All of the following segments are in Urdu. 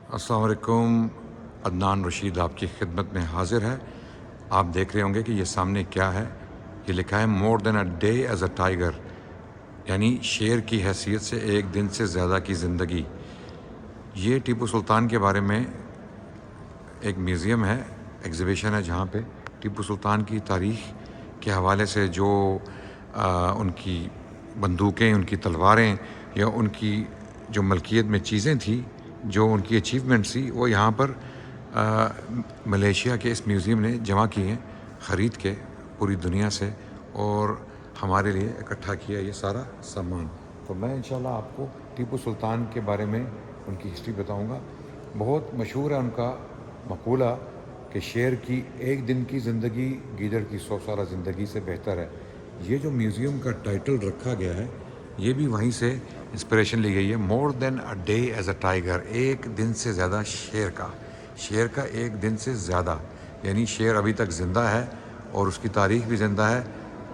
السلام علیکم. عدنان رشید آپ کی خدمت میں حاضر ہے. آپ دیکھ رہے ہوں گے کہ یہ سامنے کیا ہے. یہ لکھا ہے more than a day as a tiger, یعنی شیر کی حیثیت سے ایک دن سے زیادہ کی زندگی. یہ ٹیپو سلطان کے بارے میں ایک میوزیم ہے، ایگزیبیشن ہے، جہاں پہ ٹیپو سلطان کی تاریخ کے حوالے سے جو ان کی بندوقیں، ان کی تلواریں یا ان کی جو ملکیت میں چیزیں تھیں، جو ان کی اچیومنٹس تھی، وہ یہاں پر ملیشیا کے اس میوزیم نے جمع کی ہیں، خرید کے پوری دنیا سے، اور ہمارے لیے اکٹھا کیا یہ سارا سامان. تو میں انشاءاللہ آپ کو ٹیپو سلطان کے بارے میں ان کی ہسٹری بتاؤں گا. بہت مشہور ہے ان کا مقولہ کہ شیر کی ایک دن کی زندگی گیدڑ کی 100 سالہ زندگی سے بہتر ہے. یہ جو میوزیم کا ٹائٹل رکھا گیا ہے، یہ بھی وہیں سے انسپریشن لی گئی ہے. More than a day as a tiger, ایک دن سے زیادہ شیر کا ایک دن سے زیادہ، یعنی شیر ابھی تک زندہ ہے اور اس کی تاریخ بھی زندہ ہے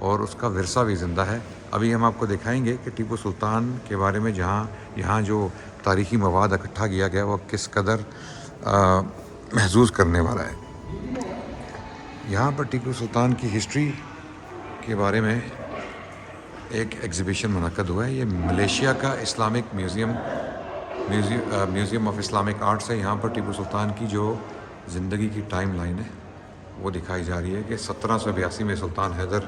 اور اس کا ورثہ بھی زندہ ہے. ابھی ہم آپ کو دکھائیں گے کہ ٹیپو سلطان کے بارے میں یہاں جو تاریخی مواد اکٹھا کیا گیا وہ کس قدر محظوظ کرنے والا ہے. یہاں پر ٹیپو سلطان کی ہسٹری کے بارے میں ایک ایگزیبیشن منعقد ہوا ہے. یہ ملیشیا کا Islamic museum of Islamic arts ہے. یہاں پر ٹیپو سلطان کی جو زندگی کی ٹائم لائن ہے وہ دکھائی جا رہی ہے کہ 1782 میں سلطان حیدر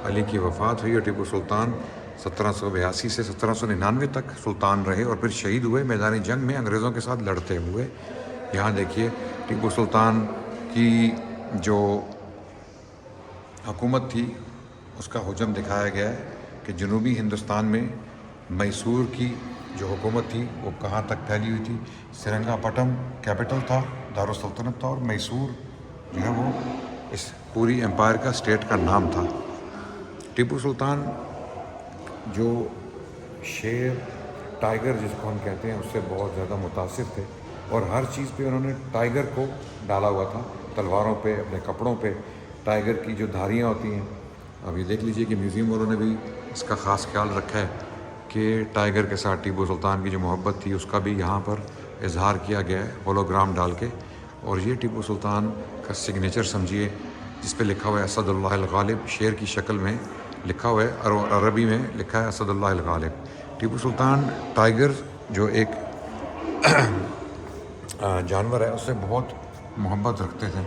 علی کی وفات ہوئی اور ٹیپو سلطان 1782 سے 1799 تک سلطان رہے اور پھر شہید ہوئے میدان جنگ میں انگریزوں کے ساتھ لڑتے ہوئے. یہاں دیکھیے ٹیپو سلطان کی جو حکومت تھی اس کا حجم دکھایا گیا ہے کہ جنوبی ہندوستان میں میسور کی جو حکومت تھی وہ کہاں تک پھیلی ہوئی تھی. سرنگا پٹم کیپٹل تھا، دارالسلطنت تھا، اور میسور جو ہے وہ اس پوری امپائر کا اسٹیٹ کا نام تھا. ٹیپو سلطان جو شیر، ٹائیگر جس کو ہم کہتے ہیں، اس سے بہت زیادہ متاثر تھے اور ہر چیز پہ انہوں نے ٹائیگر کو ڈالا ہوا تھا. تلواروں پہ، اپنے کپڑوں پہ ٹائیگر کی جو دھاریاں ہوتی ہیں. اب یہ دیکھ لیجئے کہ میوزیم والوں نے بھی اس کا خاص خیال رکھا ہے کہ ٹائیگر کے ساتھ ٹیپو سلطان کی جو محبت تھی اس کا بھی یہاں پر اظہار کیا گیا ہے ہولوگرام ڈال کے. اور یہ ٹیپو سلطان کا سگنیچر سمجھیے جس پہ لکھا ہوا ہے اسد اللہ الغالب، شیر کی شکل میں لکھا ہوا ہے، اور عربی میں لکھا ہے اسد اللہ الغالب. ٹیپو سلطان ٹائیگر جو ایک جانور ہے اس سے بہت محبت رکھتے تھے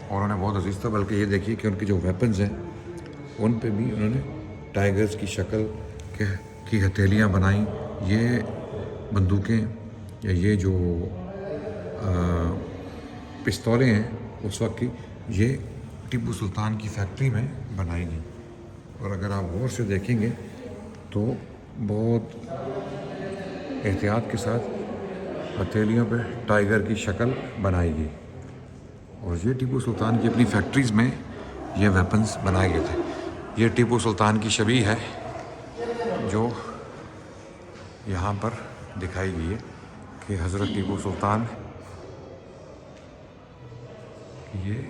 اور انہیں بہت عزیز تھا. بلکہ یہ دیکھیے کہ ان کے جو ویپنز ہیں ان پہ بھی انہوں نے ٹائیگرز کی شکل کی ہتھیلیاں بنائیں. یہ بندوقیں یا یہ جو پستولیں ہیں اس وقت کی، یہ ٹیپو سلطان کی فیکٹری میں بنائی گئی. اور اگر آپ غور سے دیکھیں گے تو بہت احتیاط کے ساتھ ہتھیلیوں پہ ٹائیگر کی شکل بنائی گئی. اور یہ ٹیپو سلطان کی اپنی فیکٹریز میں یہ ویپنز بنائے گئے تھے. یہ ٹیپو سلطان کی شبیہ ہے جو یہاں پر دکھائی گئی ہے کہ حضرت ٹیپو سلطان کی یہ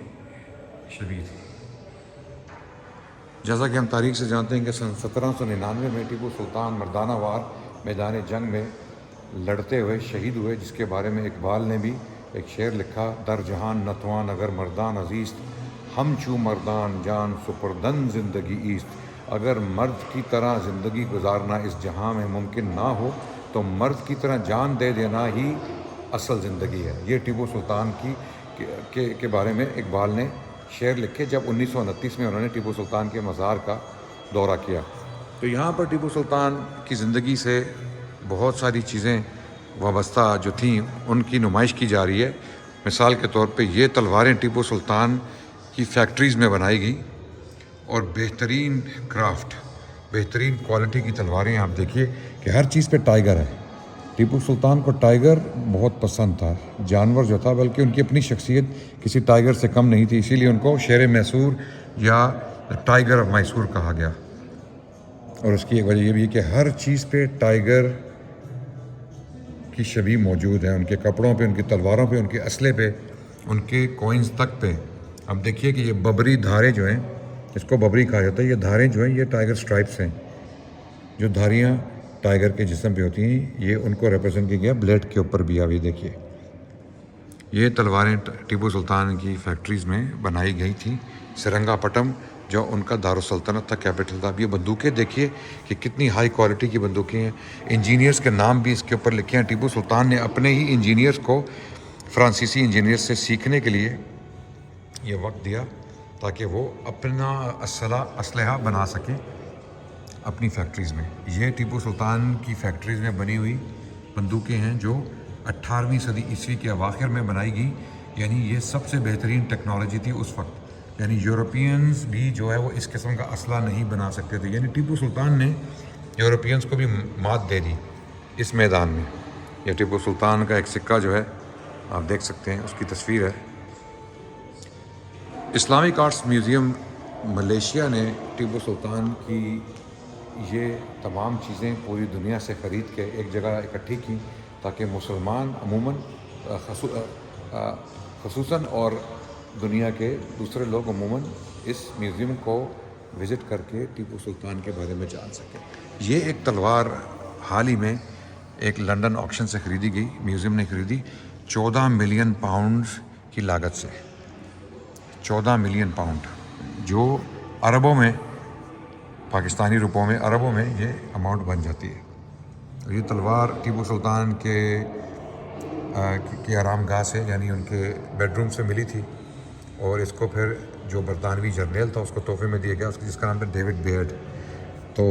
شبیہ تھی. جیسا کہ ہم تاریخ سے جانتے ہیں کہ سن 1799 میں ٹیپو سلطان مردانہ وار میدان جنگ میں لڑتے ہوئے شہید ہوئے، جس کے بارے میں اقبال نے بھی ایک شعر لکھا: در جہان نتوان اگر مردان عزیست، ہم چو مردان جان سپردن زندگی ایست. اگر مرد کی طرح زندگی گزارنا اس جہاں میں ممکن نہ ہو تو مرد کی طرح جان دے دینا ہی اصل زندگی ہے. یہ ٹیپو سلطان کے بارے میں اقبال نے شعر لکھے جب 1929 میں انہوں نے ٹیپو سلطان کے مزار کا دورہ کیا. تو یہاں پر ٹیپو سلطان کی زندگی سے بہت ساری چیزیں وابستہ جو تھیں ان کی نمائش کی جا رہی ہے. مثال کے طور پہ یہ تلواریں ٹیپو سلطان کی فیکٹریز میں بنائی گئی اور بہترین کرافٹ، بہترین کوالٹی کی تلواریں. آپ دیکھیے کہ ہر چیز پہ ٹائیگر ہے. ٹیپو سلطان کو ٹائیگر بہت پسند تھا، جانور جو تھا، بلکہ ان کی اپنی شخصیت کسی ٹائیگر سے کم نہیں تھی. اسی لیے ان کو شیر میسور یا ٹائیگر آف میسور کہا گیا. اور اس کی ایک وجہ یہ بھی ہے کہ ہر چیز پہ ٹائیگر کی شبیہ موجود ہے، ان کے کپڑوں پہ، ان کی تلواروں پہ، ان کے اسلحے پہ، ان کے کوئنز تک پہ. اب دیکھیے کہ یہ ببری دھاریں جو ہیں، اس کو ببری کہا جاتا ہے، یہ دھاریں جو ہیں یہ ٹائیگر سٹرائپس ہیں. جو دھاریاں ٹائیگر کے جسم پہ ہوتی ہیں یہ ان کو ریپرزینٹ کیا گیا بلیڈ کے اوپر بھی. ابھی دیکھیے یہ تلواریں ٹیپو سلطان کی فیکٹریز میں بنائی گئی تھیں. سرنگا پٹم جو ان کا دارالسلطنت تھا، کیپٹل تھا. اب یہ بندوقیں دیکھیے کہ کتنی ہائی کوالٹی کی بندوقیں ہیں. انجینئرز کے نام بھی اس کے اوپر لکھے ہیں. ٹیپو سلطان نے اپنے ہی انجینئرز کو فرانسیسی انجینئرز سے سیکھنے کے لیے یہ وقت دیا تاکہ وہ اپنا اسلحہ بنا سکیں اپنی فیکٹریز میں. یہ ٹیپو سلطان کی فیکٹریز میں بنی ہوئی بندوقیں ہیں جو 18ویں صدی عیسوی کے اواخر میں بنائی گئی. یعنی یہ سب سے بہترین ٹیکنالوجی تھی اس وقت. یعنی یورپینز بھی جو ہے وہ اس قسم کا اسلحہ نہیں بنا سکتے تھے. یعنی ٹیپو سلطان نے یورپینز کو بھی مات دے دی اس میدان میں. یہ ٹیپو سلطان کا ایک سکہ جو ہے آپ دیکھ سکتے ہیں، اس کی تصویر ہے. اسلامک آرٹس میوزیم ملیشیا نے ٹیپو سلطان کی یہ تمام چیزیں پوری دنیا سے خرید کے ایک جگہ اکٹھی کی تاکہ مسلمان عموماً خصوصاً اور دنیا کے دوسرے لوگ عموماً اس میوزیم کو وزٹ کر کے ٹیپو سلطان کے بارے میں جان سکیں. یہ ایک تلوار حال ہی میں ایک لنڈن آکشن سے خریدی گئی، میوزیم نے خریدی 14 ملین پاؤنڈ کی لاگت سے. 14 ملین پاؤنڈ جو اربوں میں، پاکستانی روپوں میں، اربوں میں یہ اماؤنٹ بن جاتی ہے. یہ تلوار ٹیپو سلطان کے آرام گاہ سے، یعنی ان کے بیڈ روم سے ملی تھی، اور اس کو پھر جو برطانوی جرنیل تھا اس کو تحفے میں دیا گیا، جس کا نام تھا ڈیوڈ بیئرڈ. تو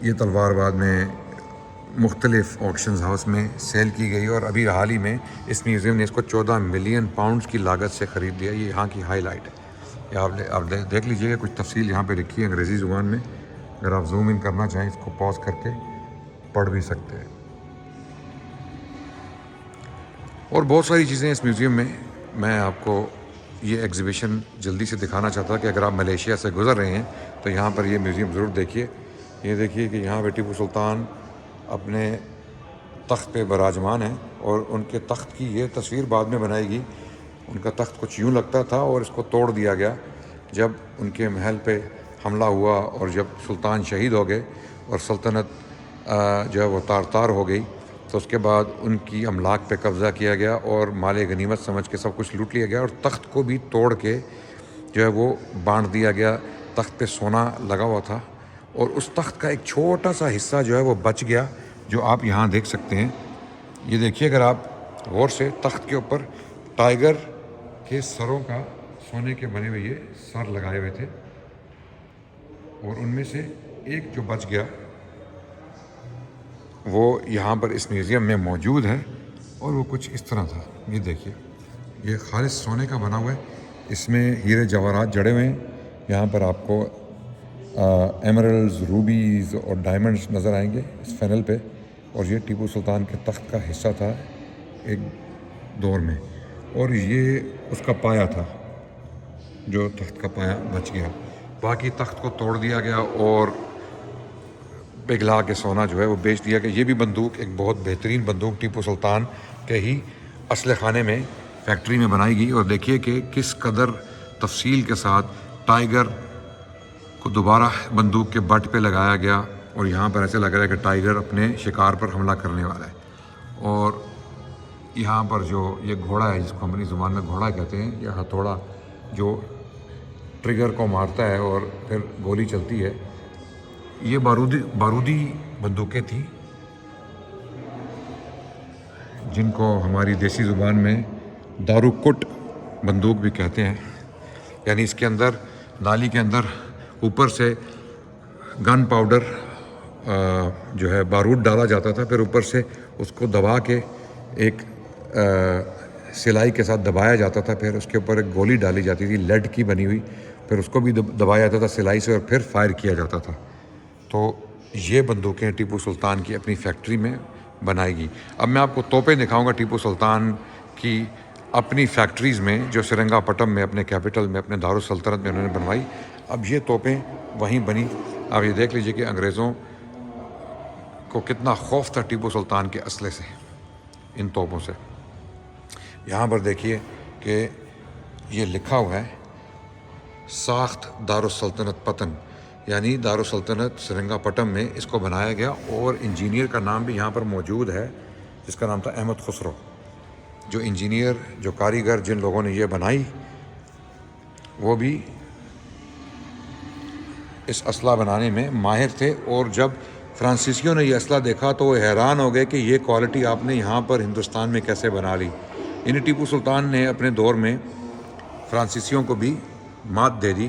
یہ تلوار بعد میں مختلف آکشنز ہاؤس میں سیل کی گئی، اور ابھی حال ہی میں اس میوزیم نے اس کو 14 ملین پاؤنڈز کی لاگت سے خرید لیا. یہ یہاں کی ہائی لائٹ ہے. آپ دیکھ لیجیے گا، کچھ تفصیل یہاں پہ لکھی ہے انگریزی زبان میں. اگر آپ زوم ان کرنا چاہیں اس کو پاز کر کے پڑھ بھی سکتے ہیں. اور بہت ساری چیزیں اس میوزیم میں. میں آپ کو یہ ایگزیبیشن جلدی سے دکھانا چاہتا کہ اگر آپ ملیشیا سے گزر رہے ہیں تو یہاں پر یہ میوزیم ضرور دیکھیے. یہ دیکھیے کہ یہاں پہ ٹیپو سلطان اپنے تخت پہ براجمان ہیں، اور ان کے تخت کی یہ تصویر بعد میں بنائی گئی. ان کا تخت کچھ یوں لگتا تھا اور اس کو توڑ دیا گیا جب ان کے محل پہ حملہ ہوا، اور جب سلطان شہید ہو گئے اور سلطنت جو ہے وہ تار تار ہو گئی، تو اس کے بعد ان کی املاک پہ قبضہ کیا گیا اور مال غنیمت سمجھ کے سب کچھ لوٹ لیا گیا، اور تخت کو بھی توڑ کے جو ہے وہ بانٹ دیا گیا. تخت پہ سونا لگا ہوا تھا، اور اس تخت کا ایک چھوٹا سا حصہ جو ہے وہ بچ گیا، جو آپ یہاں دیکھ سکتے ہیں. یہ دیکھیے اگر آپ غور سے، تخت کے اوپر ٹائیگر کے سروں کا سونے کے بنے ہوئے یہ سر لگائے ہوئے تھے، اور ان میں سے ایک جو بچ گیا وہ یہاں پر اس میوزیم میں موجود ہے، اور وہ کچھ اس طرح تھا. یہ دیکھیے، یہ خالص سونے کا بنا ہوا ہے. اس میں ہیرے جواہرات جڑے ہوئے ہیں. یہاں پر آپ کو ایمرلز، روبیز اور ڈائمنڈز نظر آئیں گے اس فینل پہ. اور یہ ٹیپو سلطان کے تخت کا حصہ تھا ایک دور میں، اور یہ اس کا پایا تھا جو تخت کا پایا بچ گیا. باقی تخت کو توڑ دیا گیا اور پگھلا کے سونا جو ہے وہ بیچ دیا گیا. یہ بھی بندوق ایک بہت بہترین بندوق ٹیپو سلطان کے ہی اسلحہ خانے میں، فیکٹری میں بنائی گئی. اور دیکھیے کہ کس قدر تفصیل کے ساتھ ٹائیگر کو دوبارہ بندوق کے بٹ پہ لگایا گیا، اور یہاں پر ایسے لگ رہا ہے کہ ٹائیگر اپنے شکار پر حملہ کرنے والا ہے. اور یہاں پر جو یہ گھوڑا ہے، جس کو ہم اپنی زبان میں گھوڑا کہتے ہیں، یہ ہتھوڑا جو ٹریگر کو مارتا ہے اور پھر گولی چلتی ہے، یہ بارودی بندوقیں تھیں جن کو ہماری دیسی زبان میں دارو کٹ بندوق بھی کہتے ہیں. یعنی اس کے اندر، نالی کے اندر اوپر سے گن پاؤڈر جو ہے بارود ڈالا جاتا تھا، پھر اوپر سے اس کو دبا کے ایک سلائی کے ساتھ دبایا جاتا تھا، پھر اس کے اوپر ایک گولی ڈالی جاتی تھی لیڈ کی بنی ہوئی، پھر اس کو بھی دبایا جاتا تھا سلائی سے، اور پھر فائر کیا جاتا تھا. تو یہ بندوقیں ٹیپو سلطان کی اپنی فیکٹری میں بنائی گئی. اب میں آپ کو توپیں دکھاؤں گا ٹیپو سلطان کی اپنی فیکٹریز میں، جو سرنگا پٹم میں اپنے کیپٹل میں، اپنے دارالسلطنت میں انہوں نے بنوائی. اب یہ توپیں وہیں بنی. آپ یہ دیکھ لیجئے کہ انگریزوں کو کتنا خوف تھا ٹیپو سلطان کے اسلحے سے، ان توپوں سے. یہاں پر دیکھیے کہ یہ لکھا ہوا ہے ساخت دارالسلطنت پتن، یعنی دارالسلطنت سرنگا پٹم میں اس کو بنایا گیا. اور انجینئر کا نام بھی یہاں پر موجود ہے، جس کا نام تھا احمد خسرو، جو انجینئر جو کاریگر جن لوگوں نے یہ بنائی وہ بھی اس اسلحہ بنانے میں ماہر تھے، اور جب فرانسیسیوں نے یہ اسلحہ دیکھا تو وہ حیران ہو گئے کہ یہ کوالٹی آپ نے یہاں پر ہندوستان میں کیسے بنا لی۔ یعنی ٹیپو سلطان نے اپنے دور میں فرانسیسیوں کو بھی مات دے دی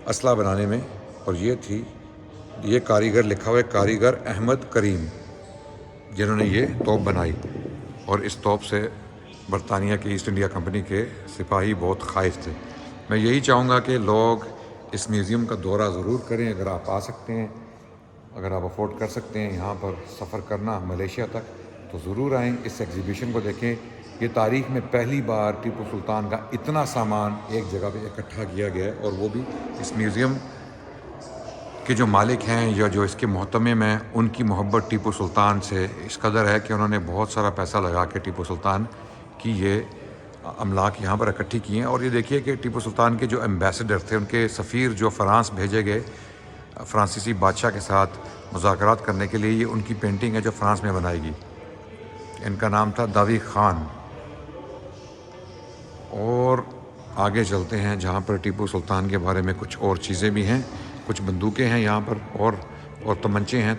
اسلحہ بنانے میں، اور یہ کاریگر لکھا ہوا ہے کاریگر احمد کریم، جنہوں نے یہ توپ بنائی، اور اس توپ سے برطانیہ کی ایسٹ انڈیا کمپنی کے سپاہی بہت خائف تھے۔ میں یہی چاہوں گا کہ لوگ اس میوزیم کا دورہ ضرور کریں، اگر آپ آ سکتے ہیں، اگر آپ افورڈ کر سکتے ہیں یہاں پر سفر کرنا ملیشیا تک، تو ضرور آئیں، اس ایگزیبیشن کو دیکھیں۔ یہ تاریخ میں پہلی بار ٹیپو سلطان کا اتنا سامان ایک جگہ پہ اکٹھا کیا گیا ہے، اور وہ بھی اس میوزیم کے جو مالک ہیں یا جو اس کے محتمم ہیں، ان کی محبت ٹیپو سلطان سے اس قدر ہے کہ انہوں نے بہت سارا پیسہ لگا کے ٹیپو سلطان کی یہ املاک یہاں پر اکٹھی کی ہیں۔ اور یہ دیکھیے کہ ٹیپو سلطان کے جو ایمبیسڈر تھے، ان کے سفیر جو فرانس بھیجے گئے فرانسیسی بادشاہ کے ساتھ مذاکرات کرنے کے لیے، یہ ان کی پینٹنگ ہے جو فرانس میں بنائی گئی۔ ان کا نام تھا داوی خان۔ اور آگے چلتے ہیں جہاں پر ٹیپو سلطان کے بارے میں کچھ اور چیزیں بھی ہیں، کچھ بندوقیں ہیں یہاں پر، اور تمنچے ہیں،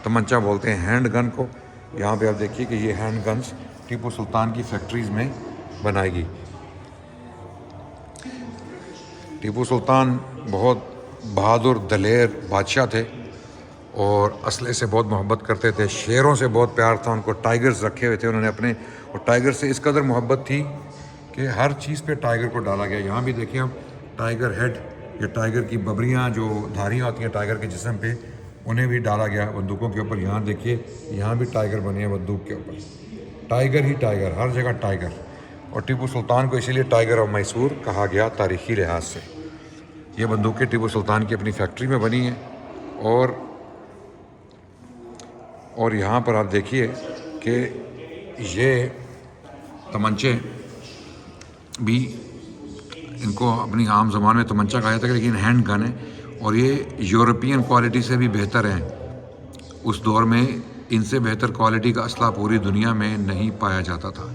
تمنچہ بولتے ہیں ہینڈ گن کو۔ یہاں پہ آپ دیکھیے کہ یہ ہینڈ گنز ٹیپو سلطان کی فیکٹریز میں بنائی گئی۔ ٹیپو سلطان بہت بہادر دلیر بادشاہ تھے، اور اسلحے سے بہت محبت کرتے تھے، شیروں سے بہت پیار تھا ان کو، ٹائیگرز رکھے ہوئے تھے انہوں نے اپنے، اور ٹائیگر سے اس قدر محبت تھی کہ ہر چیز پہ ٹائیگر کو ڈالا گیا۔ یہاں بھی دیکھیں آپ ٹائیگر ہیڈ، یہ ٹائیگر کی ببریاں جو دھاریاں ہوتی ہیں ٹائیگر کے جسم پہ، انہیں بھی ڈالا گیا بندوقوں کے اوپر۔ یہاں دیکھیے یہاں بھی ٹائیگر بنے ہیں بندوق کے اوپر، ٹائیگر ہی ٹائیگر، ہر جگہ ٹائیگر۔ اور ٹیپو سلطان کو اسی لیے ٹائیگر آف میسور کہا گیا تاریخی لحاظ سے۔ یہ بندوقیں ٹیپو سلطان کی اپنی فیکٹری میں بنی ہیں، اور یہاں پر آپ دیکھیے کہ یہ تمنچے بھی، ان کو اپنی عام زبان میں تمنچہ کہا جاتا ہے، لیکن ہینڈ گن ہے، اور یہ یورپین کوالٹی سے بھی بہتر ہیں۔ اس دور میں ان سے بہتر کوالٹی کا اسلحہ پوری دنیا میں نہیں پایا جاتا تھا۔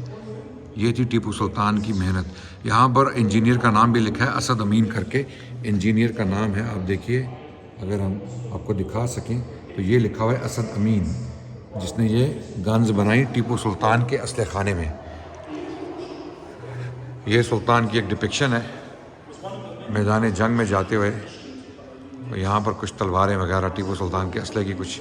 یہ تھی ٹیپو سلطان کی محنت۔ یہاں پر انجینئر کا نام بھی لکھا ہے، اسد امین کر کے انجینئر کا نام ہے۔ آپ دیکھیے اگر ہم آپ کو دکھا سکیں تو یہ لکھا ہوا ہے اسد امین، جس نے یہ گنز بنائی ٹیپو سلطان کے اسلحہ خانے میں۔ یہ سلطان کی ایک ڈپکشن ہے میدان جنگ میں جاتے ہوئے، یہاں پر کچھ تلواریں وغیرہ ٹیپو سلطان کے اسلحے کی کچھ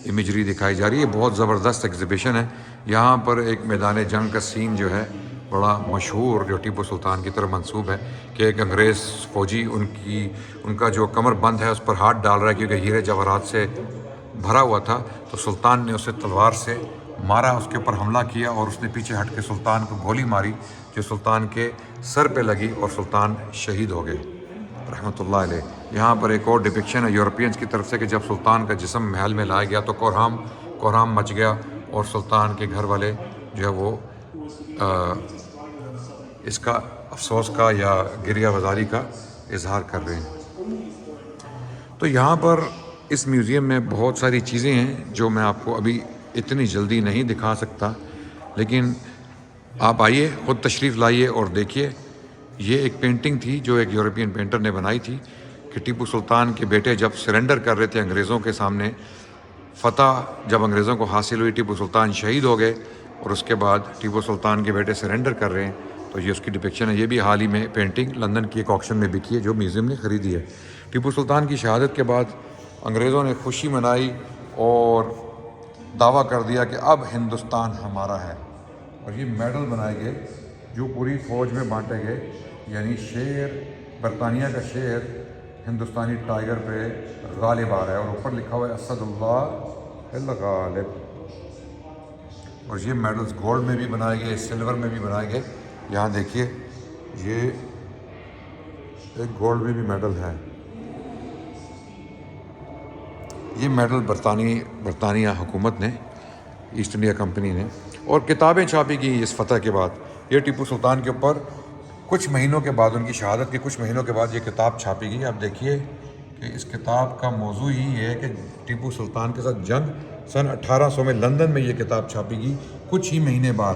امیجری دکھائی جا رہی ہے۔ بہت زبردست ایگزیبیشن ہے۔ یہاں پر ایک میدان جنگ کا سین جو ہے بڑا مشہور، جو ٹیپو سلطان کی طرف منسوب ہے، کہ ایک انگریز فوجی ان کا جو کمر بند ہے اس پر ہاتھ ڈال رہا ہے، کیونکہ ہیرے جواہرات سے بھرا ہوا تھا، تو سلطان نے اسے تلوار سے مارا، اس کے اوپر حملہ کیا، اور اس نے پیچھے ہٹ کے سلطان کو گولی ماری جو سلطان کے سر پہ لگی، اور سلطان شہید ہو گئے رحمۃ اللہ علیہ۔ یہاں پر ایک اور ڈپکشن ہے یورپینز کی طرف سے کہ جب سلطان کا جسم محل میں لایا گیا تو کوہرام مچ گیا، اور سلطان کے گھر والے جو ہے وہ اس کا افسوس کا یا گریہ وزاری کا اظہار کر رہے ہیں۔ تو یہاں پر اس میوزیم میں بہت ساری چیزیں ہیں جو میں آپ کو ابھی اتنی جلدی نہیں دکھا سکتا، لیکن آپ آئیے، خود تشریف لائیے اور دیکھیے۔ یہ ایک پینٹنگ تھی جو ایک یورپین پینٹر نے بنائی تھی کہ ٹیپو سلطان کے بیٹے جب سرنڈر کر رہے تھے انگریزوں کے سامنے، فتح جب انگریزوں کو حاصل ہوئی، ٹیپو سلطان شہید ہو گئے، اور اس کے بعد ٹیپو سلطان کے بیٹے سرنڈر کر رہے ہیں، تو یہ اس کی ڈپکشن ہے۔ یہ بھی حال ہی میں پینٹنگ لندن کی ایک آکشن میں بکی ہے جو میوزیم نے خریدی ہے۔ ٹیپو سلطان کی شہادت کے بعد انگریزوں نے خوشی منائی اور دعویٰ کر دیا کہ اب ہندوستان ہمارا ہے، اور یہ میڈل بنائے گئے جو پوری فوج میں بانٹے گئے، یعنی شیر، برطانیہ کا شیر ہندوستانی ٹائیگر پہ غالب آ رہا ہے، اور اوپر لکھا ہوا ہے اسد اللہ الغالب۔ اور یہ میڈلز گولڈ میں بھی بنائے گئے، سلور میں بھی بنائے گئے۔ یہاں دیکھیے یہ ایک گولڈ میں بھی میڈل ہے۔ یہ میڈل برطانیہ حکومت نے، ایسٹ انڈیا کمپنی نے، اور کتابیں چھاپی گئی اس فتح کے بعد۔ یہ ٹیپو سلطان کے اوپر کچھ مہینوں کے بعد، ان کی شہادت کے کچھ مہینوں کے بعد یہ کتاب چھاپی گئی۔ آپ دیکھیے کہ اس کتاب کا موضوع ہی یہ ہے کہ ٹیپو سلطان کے ساتھ جنگ، سن 1800 میں لندن میں یہ کتاب چھاپی گئی، کچھ ہی مہینے بعد